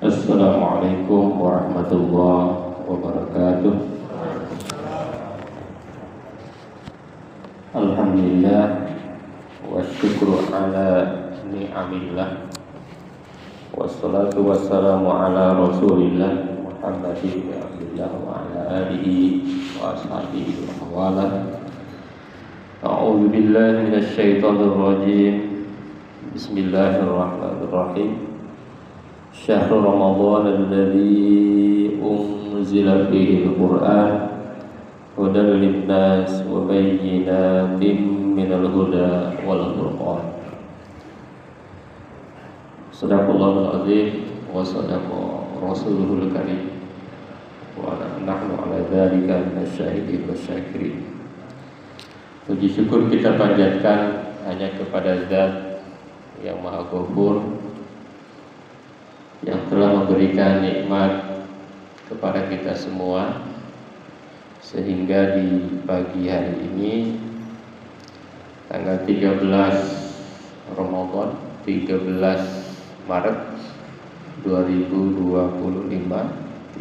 Assalamualaikum warahmatullahi wabarakatuh. Alhamdulillah wa syukru ala ni'amillah, wassalatu wassalamu ala rasulillah Muhammadin wa abdillah wa ala alihi wa ashabihi wa mawalah. A'udzu billahi minasy syaithanir rajim. Bismillahirrahmanirrahim. Syahrul Ramadan alladzi unzila fihi al-Qur'an hudan lin-nas wa bayyinatin minal huda wal furqan. Shadaqallahul azim wa shadaqa rasuluhul karim wa nahnu ala dzalika minasyahidin wasyakirin. Puji syukur kita panjatkan hanya kepada Zat yang Maha Ghafur, yang telah memberikan nikmat kepada kita semua, sehingga di pagi hari ini tanggal 13 Ramadan 13 Maret 2025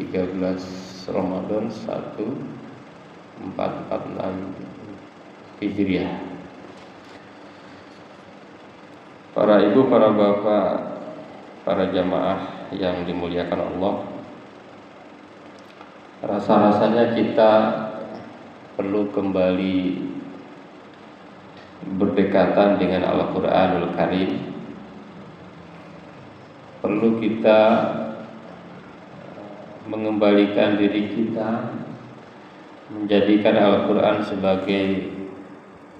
13 Ramadan 1446 Hijriah. Para ibu, para bapak, para jamaah yang dimuliakan Allah, rasa-rasanya kita perlu kembali berdekatan dengan Al-Quranul Karim. Perlu kita mengembalikan diri kita, menjadikan Al-Quran sebagai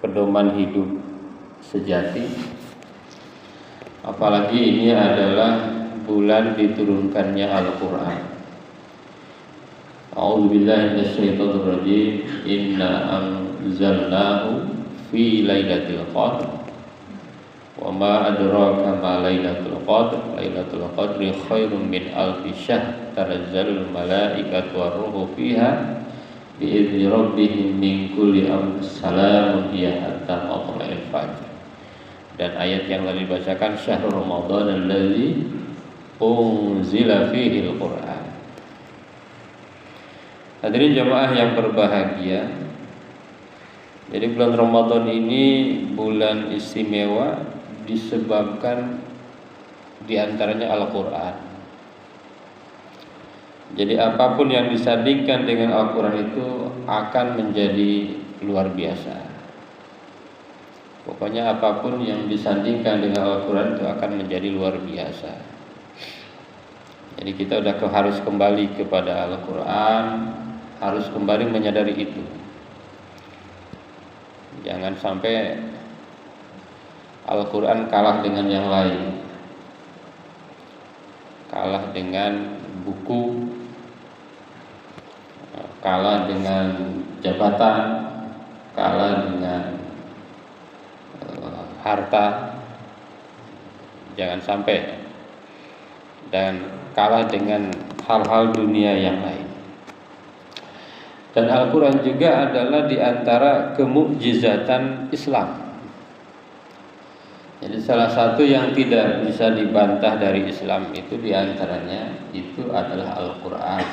pedoman hidup sejati. Apalagi ini adalah bulan diturunkannya Al-Quran. A'udzubillahi minasyaitonir rajim. Inna anzalnahu fi lailatul qadr. Wa ma adraka ma lailatul qadr. Lailatul qadri khairum min alfi syahr. Tanazzalul malaikatu war-ruhu fiha bi'izni rabbihim min kulli amrin. Salamun hiya hatta matla'il fajr. Dan ayat yang tadi dibacakan, syahrul Ramadan alladzi unzila fihi al-Qur'an. Hadirin jamaah yang berbahagia, jadi bulan Ramadan ini bulan istimewa disebabkan diantaranya Al-Quran. Jadi apapun yang disandingkan dengan Al-Quran itu akan menjadi luar biasa. Pokoknya apapun yang disandingkan dengan Al-Quran itu akan menjadi luar biasa. Jadi kita harus kembali kepada Al-Quran, harus kembali menyadari itu. Jangan sampai Al-Quran kalah dengan yang lain, kalah dengan buku, kalah dengan jabatan, kalah dengan harta. Jangan sampai, dan kalah dengan hal-hal dunia yang lain. Dan Al-Quran juga adalah di antara kemukjizatan Islam. Jadi salah satu yang tidak bisa dibantah dari Islam itu diantaranya itu adalah Al-Quran.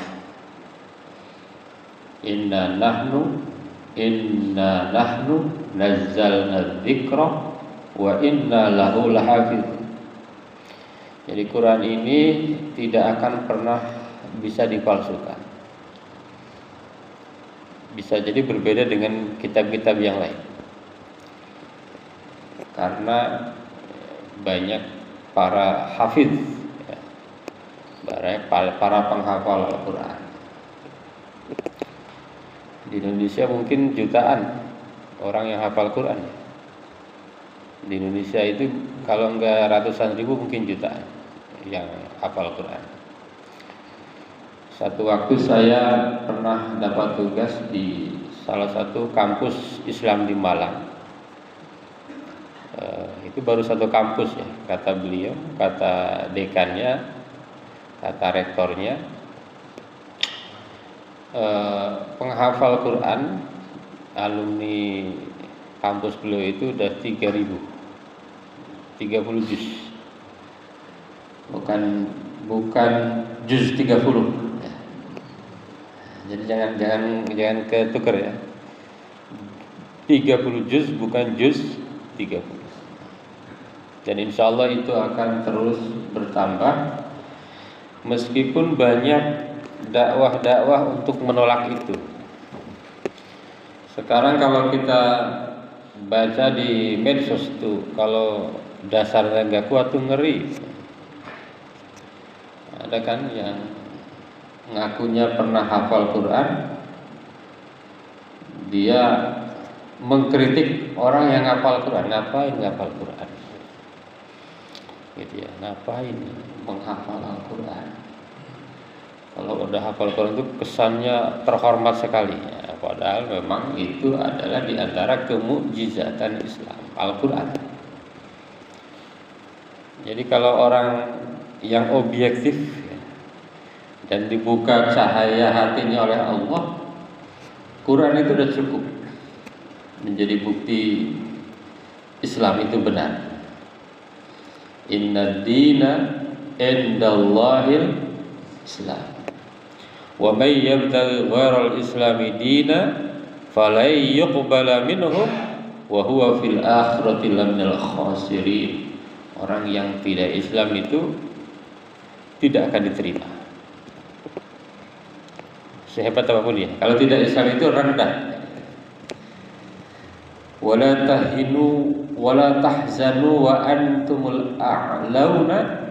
Inna nahnu nazzalna dzikra wa inna lahu lahafizun. Jadi Quran ini tidak akan pernah bisa dipalsukan. Bisa jadi berbeda dengan kitab-kitab yang lain, karena banyak para hafiz, para penghafal Al-Quran. Di Indonesia mungkin jutaan orang yang hafal Quran. Di Indonesia itu kalau enggak ratusan ribu, mungkin jutaan yang hafal Quran. Satu waktu saya pernah dapat tugas di salah satu kampus Islam di Malang. Itu baru satu kampus ya, kata beliau, kata dekannya, kata rektornya, penghafal Quran alumni kampus beliau itu udah 30 juz. Bukan bukan juz 30 ya. Jadi jangan ketukar ya. 30 juz bukan juz 30. Dan insya Allah itu akan terus bertambah, meskipun banyak dakwah-dakwah untuk menolak itu. Sekarang kalau kita baca di medsos tuh, kalau dasarnya nggak kuat tuh ngeri. Ada kan yang ngakunya pernah hafal Quran, dia mengkritik orang yang hafal Quran. Ngapain ngapal Quran? Gitu ya, ngapain menghafal Al-Quran? Kalau udah hafal Quran itu kesannya terhormat sekali ya, padahal memang itu adalah di antara kemukjizatan Islam, Al-Quran. Jadi kalau orang yang objektif ya, dan dibuka cahaya hatinya oleh Allah, Quran itu sudah cukup menjadi bukti Islam itu benar. Inna dina indallahil Islam. Wa may yabtaghi ghairal islami dina falan yuqbala minhu wa huwa fil akhirati laminal khasirin. Orang yang tidak Islam itu tidak akan diterima, sehebat apapun dia. Kalau tidak Islam itu rendah. Wala tahinu wala tahzanu wa antumul a'launa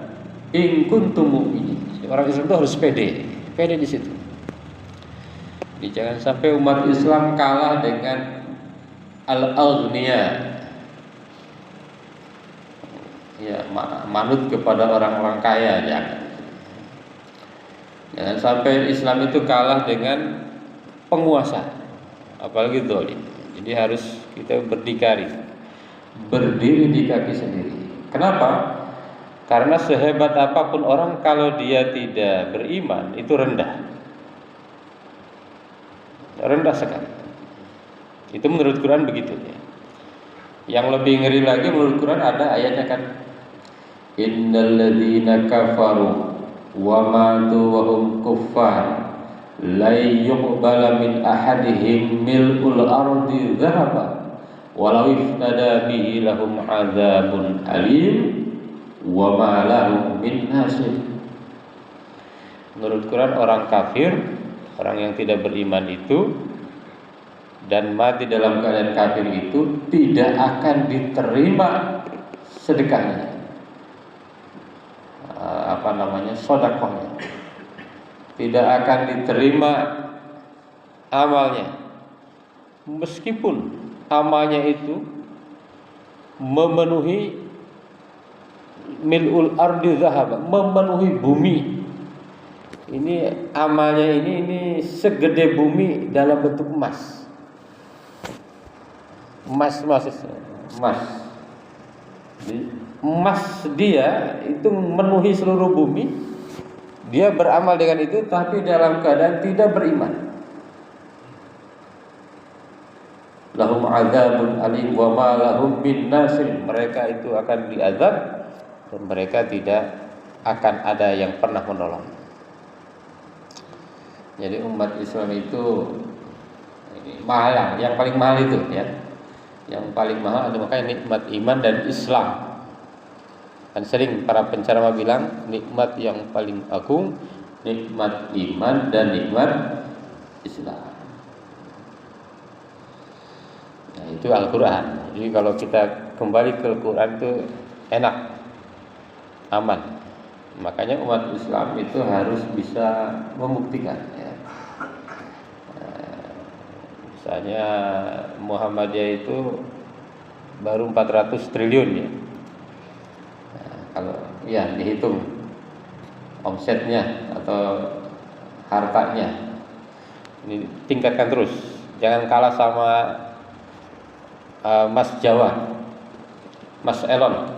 in kuntum mu'minin. Orang Islam itu harus pede di situ. Jadi jangan sampai umat Islam kalah dengan al-aghniya. Ya, manut kepada orang-orang kaya, jangan sampai Islam itu kalah dengan penguasa, apalagi zalim. Jadi harus kita berdikari, berdiri di kaki sendiri. Kenapa? Karena sehebat apapun orang, kalau dia tidak beriman itu rendah sekali. Itu menurut Quran begitu ya. Yang lebih ngeri lagi menurut Quran ada ayatnya kan, innal ladzina kafaru wa matu wa hum kuffar la yuqbala min ahadihim mil'ul ardi dhahaba walau iftada bihi lahum adzabun alim wa ma lahum min nasir. Menurut Quran orang kafir, orang yang tidak beriman itu dan mati dalam keadaan kafir itu tidak akan diterima sedekahnya, sedekahnya, tidak akan diterima amalnya, meskipun amalnya itu memenuhi mil'ul ardi zahaba, memenuhi bumi. Ini amalnya ini segede bumi dalam bentuk emas. Emas dia itu memenuhi seluruh bumi. Dia beramal dengan itu tapi dalam keadaan tidak beriman. Lahum adzabun alim wa ma lahum min nasir. Mereka itu akan diazab dan mereka tidak akan ada yang pernah menolong. Jadi umat Islam itu mahal, yang paling mahal itu ya. Yang paling mahal ada makanya nikmat iman dan Islam. Kan sering para penceramah bilang nikmat yang paling agung, nikmat iman dan nikmat Islam. Nah, itu Al-Quran. Jadi kalau kita kembali ke Al-Quran itu enak, aman. Makanya umat Islam itu harus bisa membuktikan ya. Misalnya Muhammadiyah itu baru 400 triliun ya. Nah, kalau ya dihitung omsetnya atau hartanya, ini tingkatkan terus. Jangan kalah sama Mas Jawa, Mas Elon.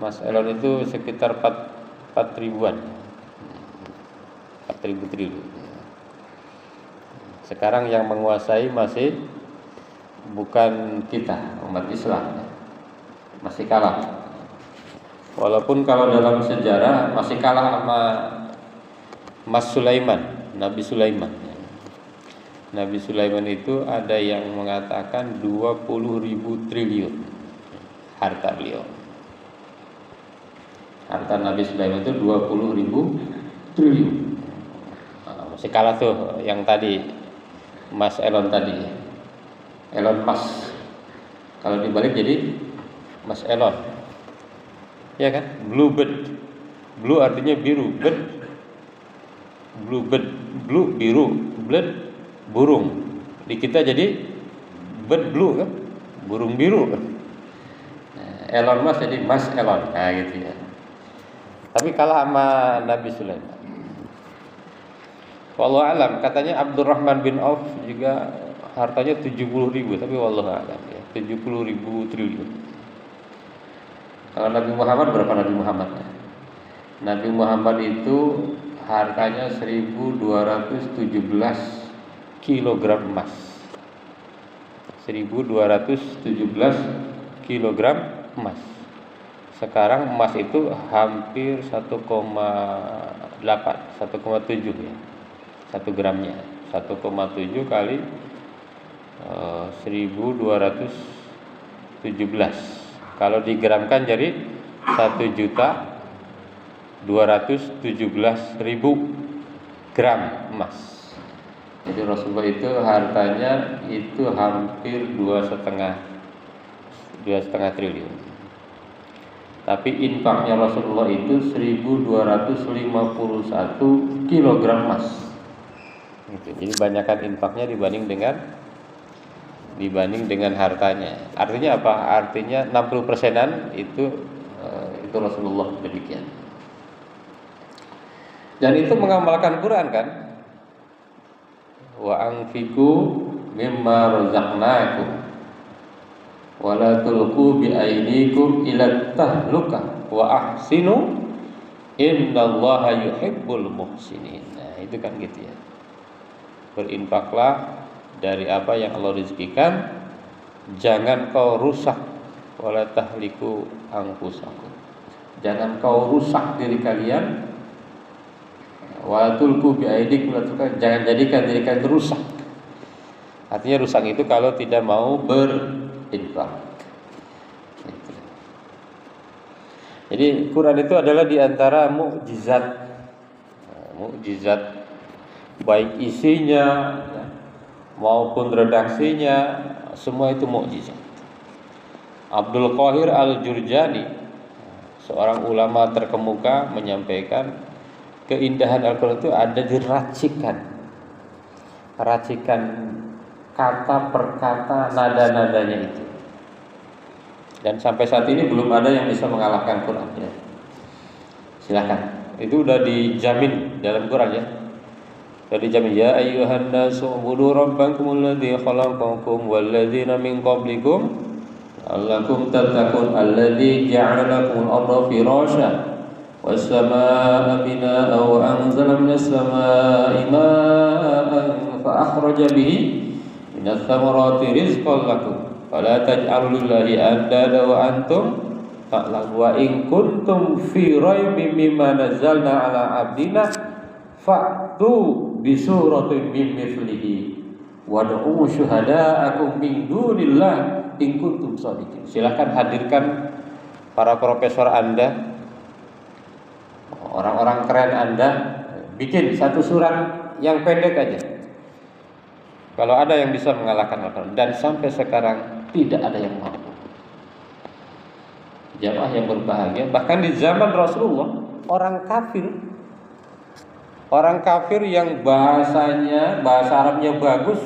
Mas Elon itu sekitar 4 ribuan, 4.000 triliun. Sekarang yang menguasai masih bukan kita, umat Islam, masih kalah. Walaupun kalau dalam sejarah masih kalah sama Mas Sulaiman, Nabi Sulaiman. Nabi Sulaiman itu ada yang mengatakan 20.000 triliun harta beliau. Harta Nabi Sulaiman itu 20.000 triliun. Masih kalah tuh yang tadi Mas Elon tadi, Elon Musk. Kalau dibalik jadi Mas Elon, ya kan? Blue bird, blue artinya biru, bird, blue bird, blue biru, bird burung. Di kita jadi bird blue kan, burung biru. Elon Musk jadi Mas Elon, nah gitu ya. Tapi kalah sama Nabi Sulaiman. Wallahu alam, katanya Abdurrahman bin Auf juga hartanya 70.000, tapi wallahu alam ya, 70.000 triliun. Kalau Nabi Muhammad berapa Nabi Muhammad? Nabi Muhammad itu hartanya 1217 kilogram emas. 1217 kilogram emas. Sekarang emas itu hampir 1,7 ya. 1 gramnya 1,7 kali 1217. Kalau digramkan jadi 1.217.000 gram emas. Jadi Rasulullah itu hartanya itu hampir 2,5 triliun. Tapi infaknya Rasulullah itu 1.251 kilogram emas. Jadi banyakkan infaknya dibanding dengan hartanya. Artinya apa? Artinya 60%-an itu Rasulullah demikian. Dan itu mengamalkan Quran kan? Wa anfiqu mimma razaqnakum wa la tulqu bi aydikum ila tahlukah wa ahsinu innallaha yuhibbul muhsinin. Nah, itu kan gitu ya. Berinfaklah dari apa yang Allah rezekikan, jangan kau rusak, wala tahliku anfusakum. Jangan kau rusak diri kalian, wala tulqu bi aydikum, jangan jadikan diri kalian rusak. Artinya rusak itu kalau tidak mau berinfak. Jadi Quran itu adalah diantara mukjizat baik isinya maupun redaksinya, semua itu mukjizat. Abdul Qahir Al-Jurjani, seorang ulama terkemuka, menyampaikan keindahan Al-Quran itu ada di racikan kata per kata, nada-nadanya itu. Dan sampai saat ini belum ada yang bisa mengalahkan Quran ya. Silakan. Itu udah dijamin dalam Quran ya. Sudah dijamin, ya ayyuhan nasu ubudu rabbakum alladzi khalaqakum walladzina min qablikum la'allakum tattaqun alladzi ja'ala lakum al-ardha firasya was-samaa'a binaa'a wa anzala minas samaa'i maa'an fa akhraja bihi minas thamarati rizqan lakum fala taj'alu lillahi andada wa antum ta'lamun wa in kuntum fi raibin mimma nazzalna 'ala 'abdina fa'tu bisuratin min mithlihi wad'u syuhada'akum min dunillah in kuntum shadiqin. Silakan hadirkan para profesor Anda, orang-orang keren Anda, bikin satu surat yang pendek aja. Kalau ada yang bisa mengalahkan Al-Quran, dan sampai sekarang tidak ada yang mampu. Jamaah yang berbahagia, bahkan di zaman Rasulullah orang kafir yang bahasa Arabnya bagus,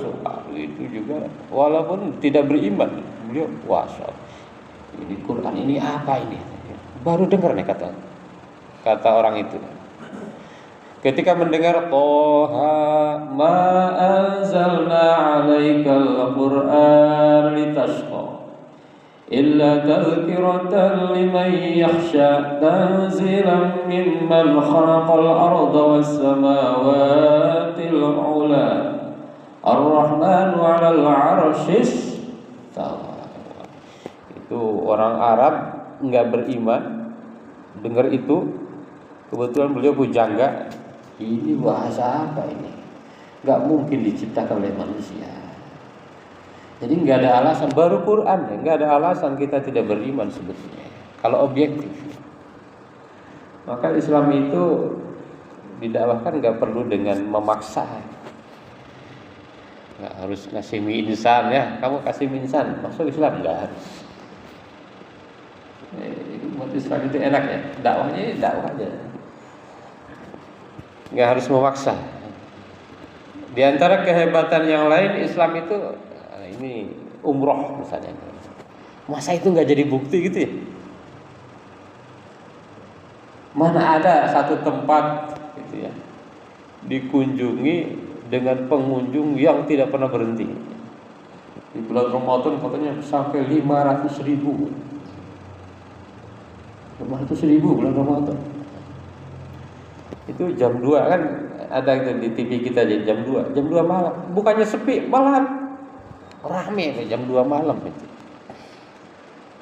itu juga walaupun tidak beriman, beliau wasa. Ini Quran ini apa ini? Baru dengar nih kata orang itu. Ketika mendengar Toha ma anzalna 'alaikal Qur'an litashqa illa tadhkiratan liman yakhsha tanzilan mimman khalaqal arda was samawati al-'ula ar-rahmanu 'alal 'arsyis tawa. Itu orang Arab enggak beriman, dengar itu, kebetulan beliau pujangga, ini bahasa apa ini? Nggak mungkin diciptakan oleh manusia. Jadi nggak ada alasan, baru Quran ya, nggak ada alasan kita tidak beriman sebetulnya. Kalau objektif, maka Islam itu didakwahkan nggak perlu dengan memaksa. Nggak harus ngasih mie instan ya, kamu kasih mie instan, masuk Islam nggak harus. Umat Islam itu enak ya, dakwahnya dakwah aja, nggak harus memaksa. Di antara kehebatan yang lain Islam itu, ini umroh misalnya, masa itu nggak jadi bukti gitu ya? Mana ada satu tempat gitu ya dikunjungi dengan pengunjung yang tidak pernah berhenti. Di bulan Ramadan katanya sampai 500.000. 500.000 bulan Ramadan. Itu jam 2 kan ada itu di TV kita jadi jam 2 malam. Bukannya sepi, malam rame jam 2 malam itu.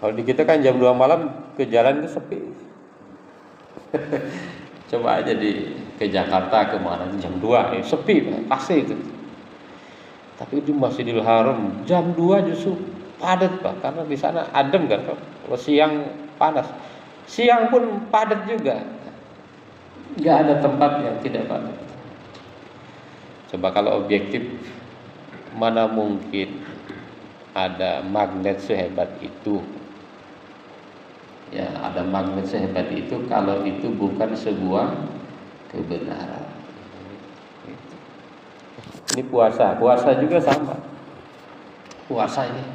Kalau di kita kan jam 2 malam ke jalan itu sepi. Coba aja ke Jakarta kemana jam 2 sepi pasti itu. Tapi di Masjidil Haram jam 2 justru padat Pak, karena di sana adem kan. Kalau siang panas, siang pun padat juga. Nggak ada tempat yang tidak padat. Coba kalau objektif, mana mungkin ada magnet sehebat itu? Ya, ada magnet sehebat itu kalau itu bukan sebuah kebenaran. Ini puasa juga sama. Puasa ini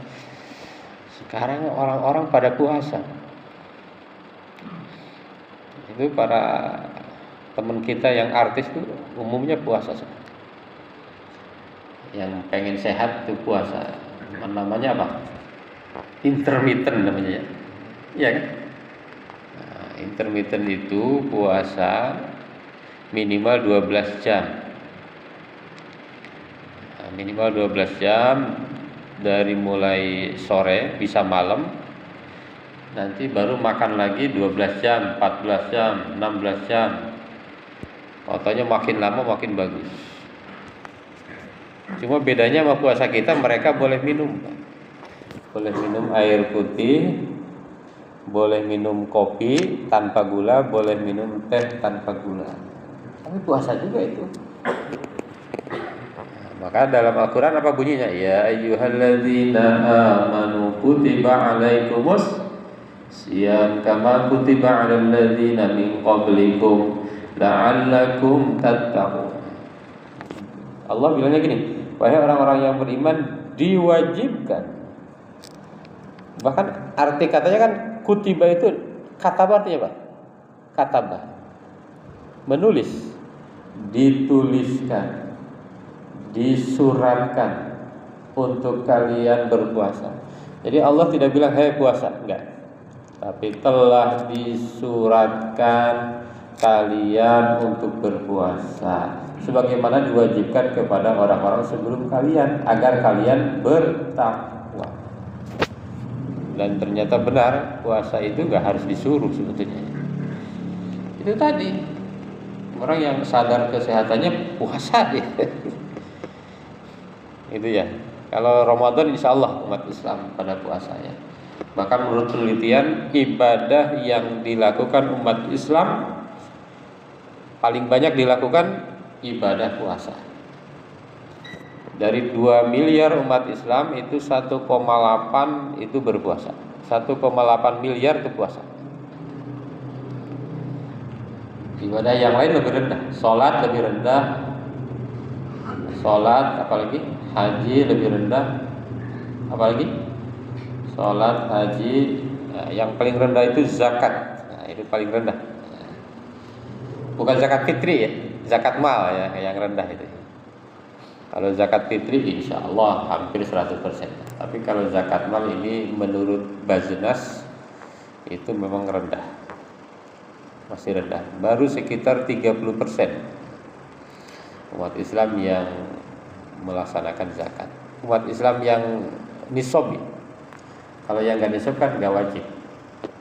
sekarang orang-orang pada puasa. Itu para teman kita yang artis itu umumnya puasa. Yang pengen sehat itu puasa. Namanya apa? Intermittent namanya ya. Iya kan? Nah, intermittent itu puasa minimal 12 jam. Nah, minimal 12 jam dari mulai sore bisa malam. Nanti baru makan lagi 12 jam, 14 jam, 16 jam. Otonya makin lama makin bagus. Cuma bedanya sama puasa kita, mereka boleh minum. Boleh minum air putih, boleh minum kopi tanpa gula, boleh minum teh tanpa gula. Tapi puasa juga itu. Nah, maka dalam Al-Quran apa bunyinya? Ya ayyuhalladzina amanu kutiba alaikumus siyam kama kutiba alal ladzina min qablikum la'allakum tattaqun. Allah bilangnya gini, wahai orang-orang yang beriman, diwajibkan. Bahkan arti katanya kan kutiba itu kataba artinya apa? Kataba, menulis, dituliskan, disuratkan untuk kalian berpuasa. Jadi Allah tidak bilang hai puasa, enggak. Tapi telah disuratkan kalian untuk berpuasa, sebagaimana diwajibkan kepada orang-orang sebelum kalian agar kalian bertakwa. Dan ternyata benar, puasa itu nggak harus disuruh sebetulnya. Itu tadi orang yang sadar kesehatannya puasa dia. Itu ya. Kalau Ramadan insya Allah umat Islam pada puasa ya. Bahkan menurut penelitian, ibadah yang dilakukan umat Islam paling banyak dilakukan ibadah puasa. Dari 2 miliar umat Islam itu 1,8 itu berpuasa. 1,8 miliar itu puasa. Ibadah yang lain lebih rendah. Sholat lebih rendah. Sholat apalagi? Haji lebih rendah. Apalagi? Sholat, haji. Nah, yang paling rendah itu zakat. Nah, itu paling rendah. Bukan zakat fitri ya, zakat mal ya yang rendah itu. Kalau zakat fitri insya Allah hampir 100%. Tapi kalau zakat mal ini menurut Baznas itu memang rendah, masih rendah. Baru sekitar 30% umat Islam yang melaksanakan zakat. Umat Islam yang nisab, kalau yang nggak nisab kan nggak wajib.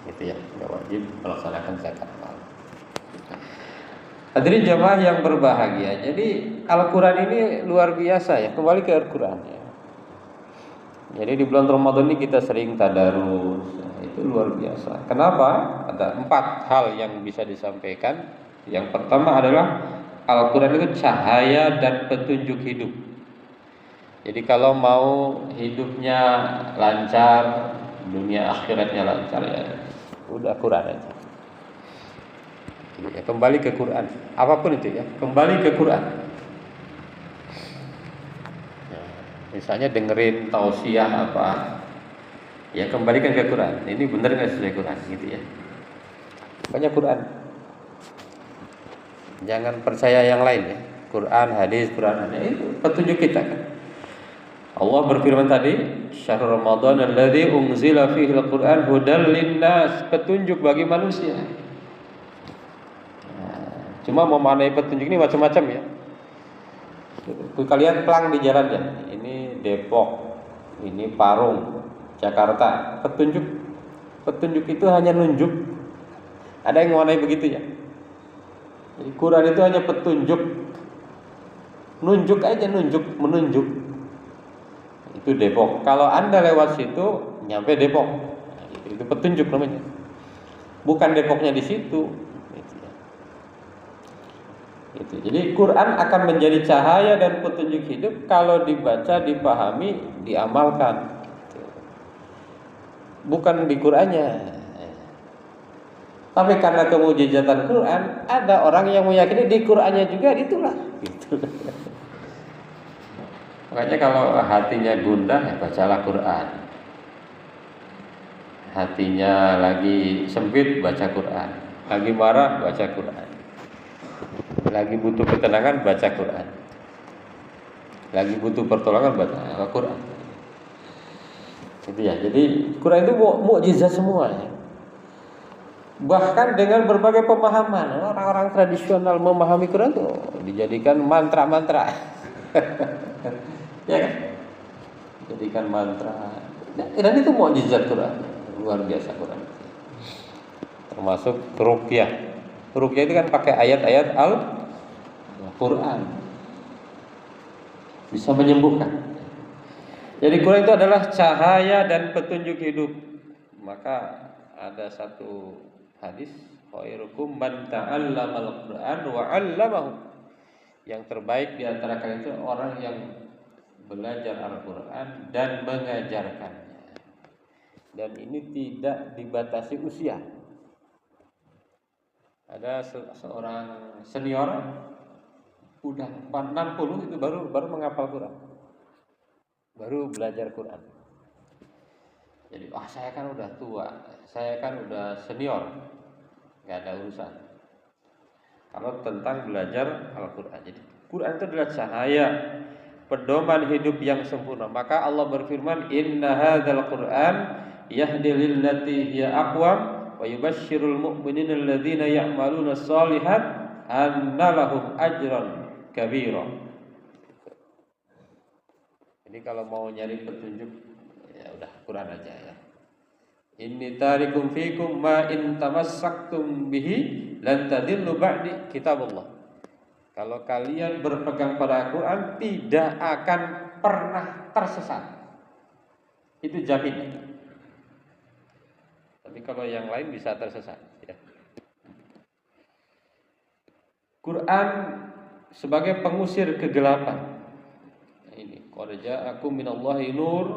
Gitu ya, nggak wajib melaksanakan zakat mal. Hadirin jamaah yang berbahagia. Jadi Al-Quran ini luar biasa ya. Kembali ke Al-Quran ya. Jadi di bulan Ramadan ini kita sering tadarus. Itu luar biasa. Kenapa? Ada 4 hal yang bisa disampaikan. Yang pertama adalah Al-Quran itu cahaya dan petunjuk hidup. Jadi kalau mau hidupnya lancar, dunia akhiratnya lancar ya, udah Quran aja. Ya, kembali ke Quran. Apapun itu ya, kembali ke Quran. Ya, misalnya dengerin tausiah apa, ya kembalikan ke Quran. Ini benar nggak sesuai Quran gitu ya. Banyak Quran. Jangan percaya yang lain ya. Quran, hadis, itu petunjuk kita kan. Allah berfirman tadi, Syahrul Ramadan alladzi unzila fihi al-Qur'an hudal linnas, petunjuk bagi manusia. Cuma memaknai petunjuk ini macam-macam ya. Kalian pelang di jalan ya. Ini Depok, ini Parung, Jakarta. Petunjuk itu hanya nunjuk. Ada yang memaknai begitu ya. Jadi Quran itu hanya petunjuk. Nunjuk aja, menunjuk. Itu Depok. Kalau Anda lewat situ, nyampe Depok. Itu petunjuk namanya. Bukan Depoknya di situ. Gitu. Jadi Quran akan menjadi cahaya dan petunjuk hidup kalau dibaca, dipahami, diamalkan. Bukan di Qurannya. Tapi karena kemujizatan Quran, ada orang yang meyakini di Qurannya juga itulah. Gitu. Makanya kalau hatinya gundah, ya bacalah Quran. Hatinya lagi sempit, baca Quran. Lagi marah, baca Quran. Lagi butuh ketenangan, baca Quran. Lagi butuh pertolongan, baca Al-Quran. Itu ya. Jadi Quran itu mukjizat semua ya. Bahkan dengan berbagai pemahaman, orang-orang tradisional memahami Quran itu dijadikan mantra-mantra. Ya kan? Jadikan mantra. Dan itu mukjizat Quran. Luar biasa Quran. Termasuk ruqyah. Ruqyah itu kan pakai ayat-ayat Al-Quran. Bisa menyembuhkan. Jadi Quran itu adalah cahaya dan petunjuk hidup. Maka ada satu hadis, khairukum man ta'allamal Qur'an wa 'allamahu. Yang terbaik di antara kalian itu orang yang belajar Al-Quran dan mengajarkannya. Dan ini tidak dibatasi usia. Ada seorang senior udah 60 itu baru menghafal Quran. Baru belajar Quran. Jadi saya kan udah tua, saya kan udah senior, nggak ada urusan. Kalau tentang belajar Al-Quran, jadi Quran itu adalah cahaya, pedoman hidup yang sempurna. Maka Allah berfirman, Inna hadzal Quran yahdi lillati hiya aqwam wa yubashshirul mu'minina alladzina ya'maluna shalihat anna lahum ajran kabira. Jadi kalau mau nyari petunjuk, ya udah Quran aja ya. Inni tarikum fikum ma in tamassaktum bihi lan tadillu ba'di kitabullah. Kalau kalian berpegang pada Al-Quran, tidak akan pernah tersesat. Itu jamin. Tapi kalau yang lain bisa tersesat ya. Quran sebagai pengusir kegelapan. Ini qad ja'akum minallahi nur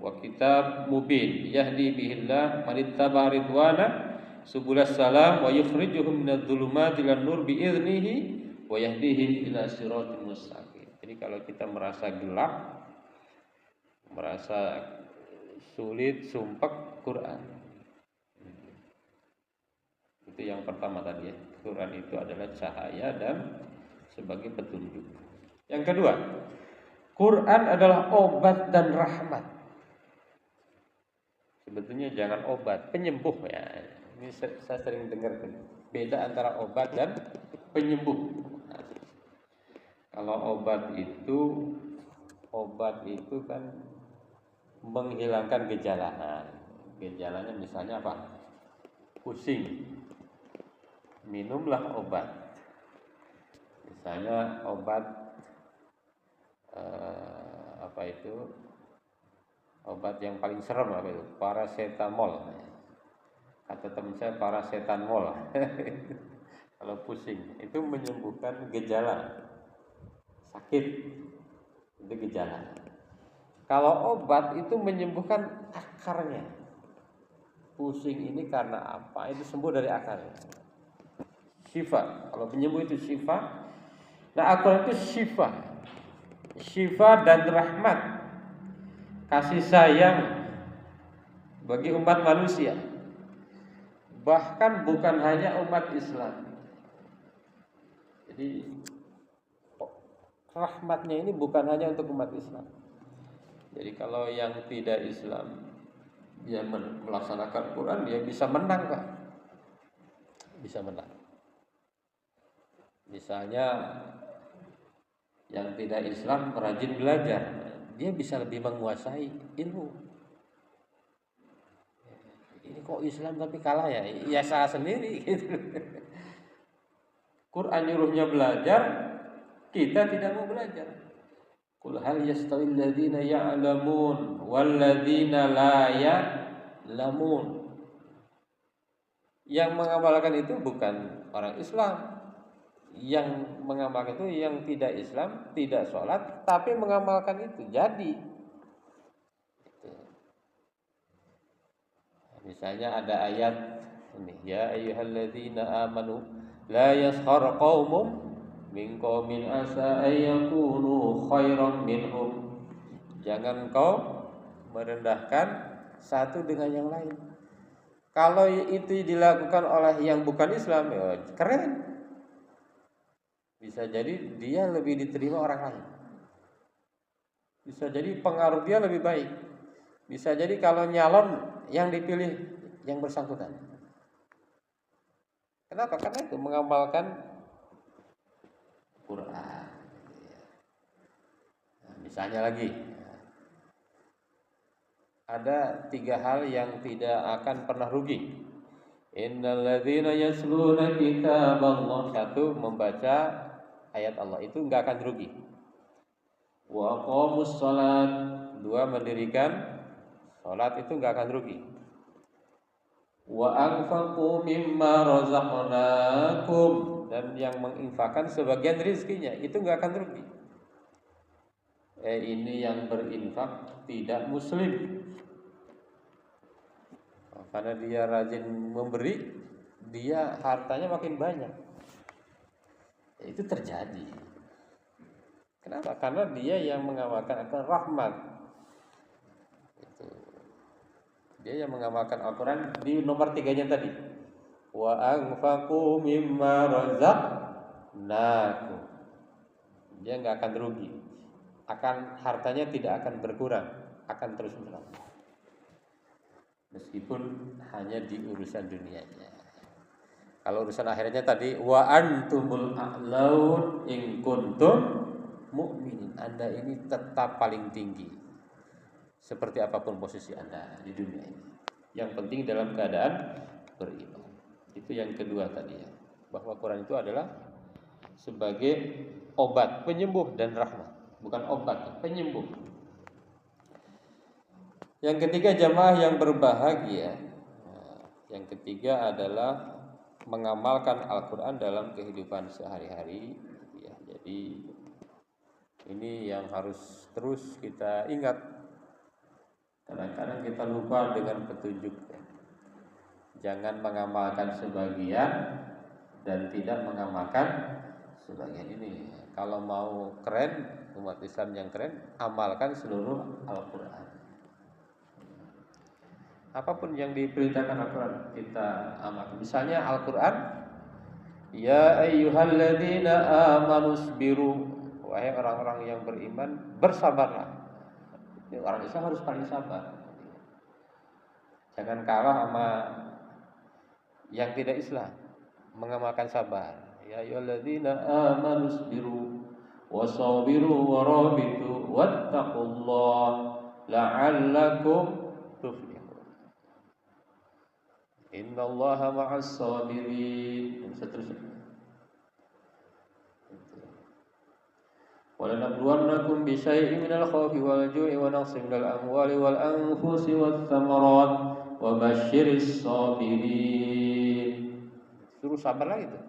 wa kitab mubin yahdi bihillah man ittaba ridwana subulas salam wa yukhrijuhum minadh dhulumati ilan nur bi idnihi wa yahdihim ila siratal mustaqim. Jadi kalau kita merasa gelap, merasa sulit, sumpek, Quran. Itu yang pertama tadi ya. Quran itu adalah cahaya dan sebagai petunjuk. Yang kedua, Quran adalah obat dan rahmat. Sebetulnya jangan obat, penyembuh ya. Ini saya sering dengar beda antara obat dan penyembuh. Nah, kalau obat itu kan menghilangkan gejala. Gejalanya misalnya apa? pusing, minumlah obat. Misalnya obat obat yang paling serem apa itu? Paracetamol. Kata teman saya paracetamol. Kalau pusing itu menyembuhkan gejala sakit, itu gejala. Kalau obat itu menyembuhkan akarnya. Pusing ini karena apa? Itu sembuh dari akarnya. Syifa. Kalau penyembuh itu syifa. Nah, Al-Quran itu syifa. Syifa dan rahmat. Kasih sayang bagi umat manusia. Bahkan bukan hanya umat Islam. Jadi rahmatnya ini bukan hanya untuk umat Islam. Jadi kalau yang tidak Islam dia melaksanakan Quran, dia bisa menang, Pak. Bisa menang. Misalnya yang tidak Islam rajin belajar, dia bisa lebih menguasai ilmu. Ini kok Islam tapi kalah ya? Ya salah sendiri gitu. Quran nyuruhnya belajar, kita tidak mau belajar. Qul hal yastawil ladzina ya'lamun wal ladzina la ya'lamun. Yang mengamalkan itu bukan orang Islam. Yang mengamalkan itu yang tidak Islam, tidak sholat, tapi mengamalkan itu jadi. Misalnya ada ayat ini, ya ayyuhalladzina amanu la yaskhar qaumun min qaumin asa ayyakunu khairan minhum. Jangan kau merendahkan satu dengan yang lain. Kalau itu dilakukan oleh yang bukan Islam, ya keren. Bisa jadi dia lebih diterima orang lain. Bisa jadi pengaruh dia lebih baik. Bisa jadi kalau nyalon yang dipilih yang bersangkutan. Kenapa? Karena itu mengamalkan Quran. Nah, misalnya lagi, ada 3 hal yang tidak akan pernah rugi. Innal ladzina yasluna kitaballah. 1, membaca ayat Allah itu enggak akan rugi. Wa aqamus shalat. 2, mendirikan salat itu enggak akan rugi. Wa anfaqu mimma razaqnakum. Dan yang menginfakkan sebagian rezekinya itu enggak akan rugi. Ini yang berinfak tidak muslim. Karena dia rajin memberi, dia hartanya makin banyak. Itu terjadi. Kenapa? Karena dia yang mengamalkan akan rahmat. Itu. Dia yang mengamalkan Al-Quran di nomor 3-nya tadi. Wa anfaqu mimma razaqnakum. Dia enggak akan rugi. Hartanya tidak akan berkurang, akan terus bertambah. Meskipun hanya di urusan dunianya. Kalau urusan akhirnya tadi wa antumul a'laun in kuntum mu'minin. Anda ini tetap paling tinggi. Seperti apapun posisi Anda di dunia ini. Yang penting dalam keadaan beriman. Itu yang kedua tadi ya. Bahwa Quran itu adalah sebagai obat, penyembuh dan rahmat. Bukan obat, penyembuh. Yang ketiga, jamaah yang berbahagia. Yang ketiga adalah mengamalkan Al-Quran dalam kehidupan sehari-hari. Ya, jadi ini yang harus terus kita ingat. Kadang-kadang kita lupa dengan petunjuk. Jangan mengamalkan sebagian dan tidak mengamalkan sebagian ini. Kalau mau keren, umat Islam yang keren, amalkan seluruh Al-Quran. Apapun yang diperintahkan Al-Quran kita amalkan. Misalnya Al-Quran, ya ayyuhalladzina amanu sabiru. Wahai orang-orang yang beriman, bersabarlah. Orang Islam harus paling sabar. Jangan kalah sama yang tidak Islam, mengamalkan sabar. Ya ayyuhalladzina amanu sabiru wasabiru warabitu wattaqullaha la'allakum tuflihun. Innallaha ma'as sabirin. Seterusnya. وَلَنَبْلُوَنَّكُمْ بِشَيْءٍ مِنَ الْخَوْفِ وَالْجُوعِ وَنَقْصٍ مِنَ الْأَمْوَالِ وَالْأَنفُسِ وَالثَّمَرَاتِ وَبَشِّرِ الصَّابِرِينَ. Suruh sabar lagi tuh.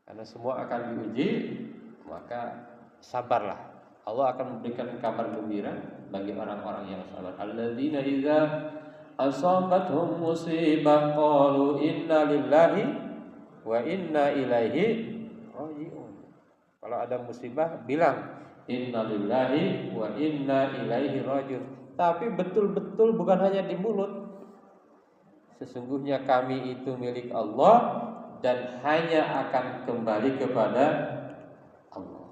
Karena semua akan diuji, maka sabarlah. Allah akan memberikan kabar gembira bagi orang-orang yang sabar. Alladzina idza asabatuhum musibah qalu inna lillahi wa inna ilaihi raji'un. Kalau ada musibah bilang inna lillahi wa inna ilaihi raji'un. Tapi betul-betul bukan hanya di mulut. Sesungguhnya kami itu milik Allah dan hanya akan kembali kepada Allah.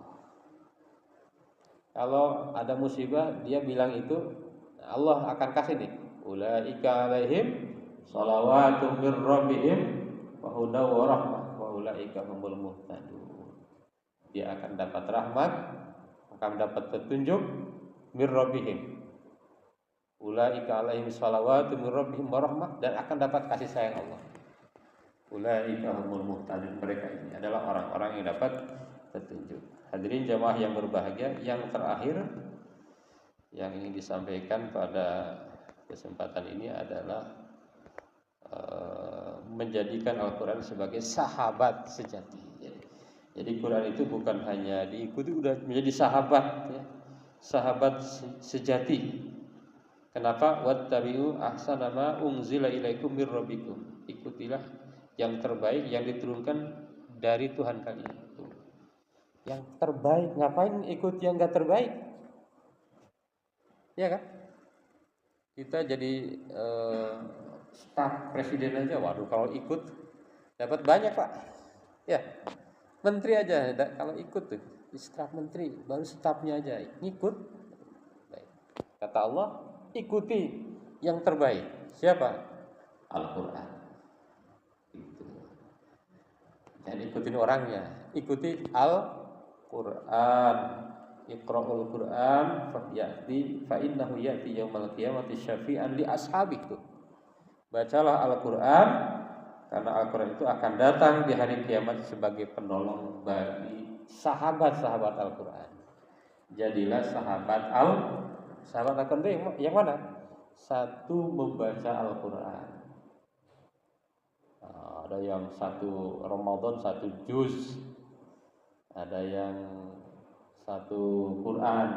Kalau ada musibah dia bilang itu Allah akan kasih nih. Ulaika alaihim salawatu mir rabbihim wa hudaw wa rahmah wa ulaika humul muhtadun. Dia akan dapat rahmat, akan dapat petunjuk mir rabbihim. Ulaika alaihim salawatu mir rabbihim wa rahmah, dan akan dapat kasih sayang Allah. Ulaika humul muhtadun. Mereka ini adalah orang-orang yang dapat petunjuk. Hadirin jamaah yang berbahagia, yang terakhir yang ingin disampaikan pada kesempatan ini adalah menjadikan Al-Quran sebagai sahabat sejati. Jadi Quran itu bukan hanya diikuti, udah menjadi sahabat, ya. Sahabat sejati. Kenapa? Wattabi'u ahsana ma unzila ilaikum mir rabbikum. Ikutilah yang terbaik yang diturunkan dari Tuhan kalian. Yang terbaik, ngapain ikut yang enggak terbaik? Ya kan? Kita jadi staf presiden aja, waduh kalau ikut dapat banyak Pak. Ya. Menteri aja, kalau ikut tuh staf menteri, baru stafnya aja ngikut. Baik. Kata Allah, ikuti yang terbaik. Siapa? Al-Quran. Itu. Jangan ikutin orangnya, ikuti Al-Quran. Iqra'ul Quran fa innahu ya'ti yaumal qiyamati syafi'an li ashabihi. Bacalah Al-Quran, karena Al-Quran itu akan datang di hari kiamat sebagai penolong bagi sahabat-sahabat Al-Quran. Jadilah sahabat Al-Quran yang mana? Satu, membaca Al-Quran. Ada yang satu Ramadan satu juz, ada yang satu Quran,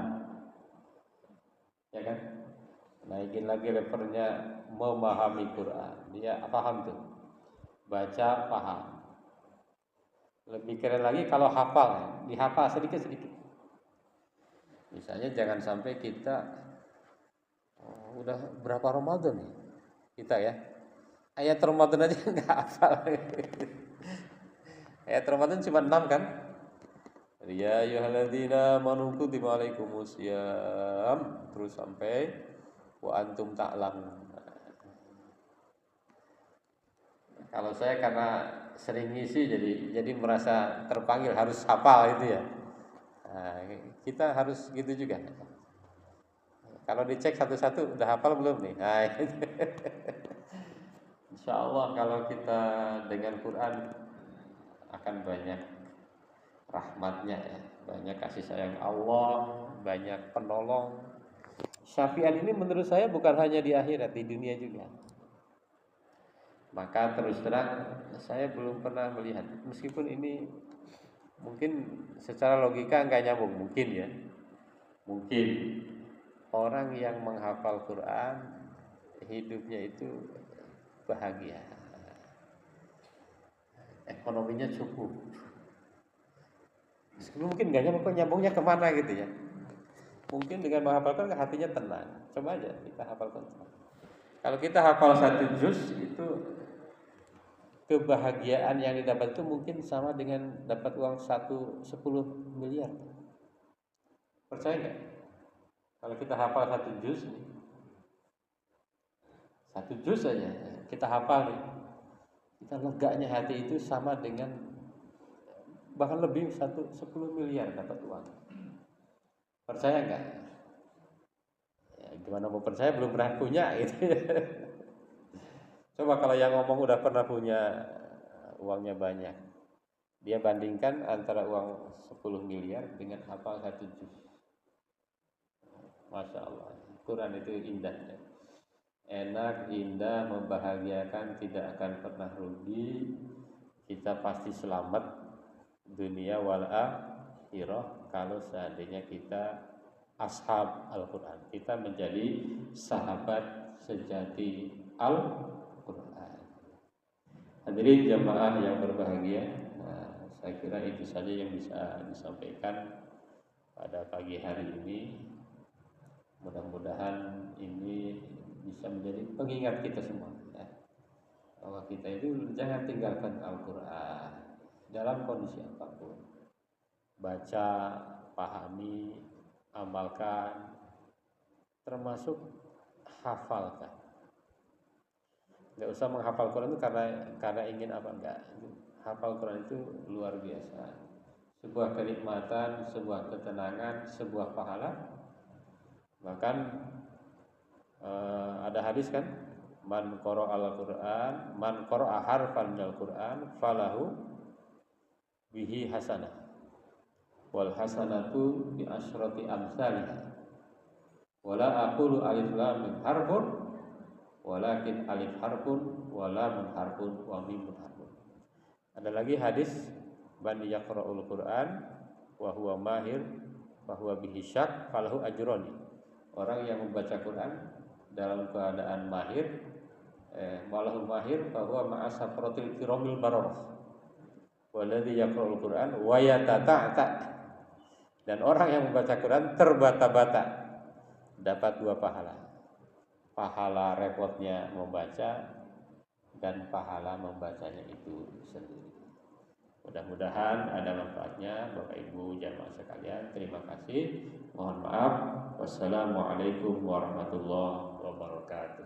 ya kan? Naikin lagi levelnya memahami Quran. Dia paham tuh, baca paham. Lebih keren lagi kalau hafal, dihafal sedikit-sedikit. Misalnya jangan sampai kita udah berapa Ramadan nih kita ya, ayat Ramadan aja nggak hafal. Ayat Ramadan cuma 6 kan? Ya ayyuhalladzina amanu kutiba alaikumusiyam, terus sampai wa antum ta'lamun. Kalau saya karena sering ngisi jadi merasa terpanggil harus hafal itu ya. Nah, kita harus gitu juga. Kalau dicek satu-satu udah hafal belum nih? Nah, Insya Allah kalau kita dengan Quran akan banyak rahmatnya ya, banyak kasih sayang Allah, banyak penolong. Syafi'an ini menurut saya bukan hanya di akhirat, di dunia juga. Maka terus terang saya belum pernah melihat, meskipun ini mungkin secara logika nggak nyambung, mungkin ya, mungkin orang yang menghafal Quran hidupnya itu bahagia, ekonominya cukup. Meskipun mungkin nggak nyambungnya kemana gitu ya. Mungkin dengan menghafalkan hatinya tenang. Coba aja kita hafalkan. Kalau kita hafal satu juz itu, kebahagiaan yang didapat itu mungkin sama dengan dapat uang 10 miliar. Percaya nggak? Kalau kita hafal satu juz aja kita hafal nih, kita leganya hati itu sama dengan bahkan lebih 10 miliar dapat uang. Percaya nggak? Ya, gimana mau percaya, belum pernah punya gitu. Coba kalau yang ngomong udah pernah punya uangnya banyak, dia bandingkan antara uang 10 miliar dengan hafal 1 juz. Masya Allah, Quran itu indah ya. Enak, indah, membahagiakan, tidak akan pernah rugi. Kita pasti selamat dunia wal akhirah kalau seandainya kita ashab Al-Quran, kita menjadi sahabat sejati Al-Quran. Hadirin jamaah yang berbahagia, saya kira itu saja yang bisa disampaikan pada pagi hari ini. Mudah-mudahan ini bisa menjadi pengingat kita semua ya, bahwa kita itu jangan tinggalkan Al-Quran dalam kondisi apapun. Baca, pahami, amalkan, termasuk hafalkan. Nggak usah menghafal Quran itu karena ingin apa, enggak. Hafal Quran itu luar biasa, sebuah kenikmatan, sebuah ketenangan, sebuah pahala. Bahkan ada hadis kan, man qara'a al-Quran, man qara'a harfan minal Quran falahu bihi hasanah wal hasanatu bi asyrati amsalha wala aqulu alif lam mim harfun walakin alif harfun wa lamun harfun wa mim harfun. Ada lagi hadis, man yaqra'ul Quran wa huwa mahir fa huwa bihi syak falahu ajrani. Orang yang membaca Quran dalam keadaan mahir, malahul mahir fa huwa ma'a safratil kiramil bararah. Walladzi yaqra'ul Quran wa yatata'ta. Dan orang yang membaca Quran terbata-bata dapat 2 pahala. Pahala repotnya membaca dan pahala membacanya itu sendiri. Mudah-mudahan ada manfaatnya Bapak Ibu jamaah sekalian. Terima kasih. Mohon maaf. Wassalamualaikum warahmatullahi wabarakatuh.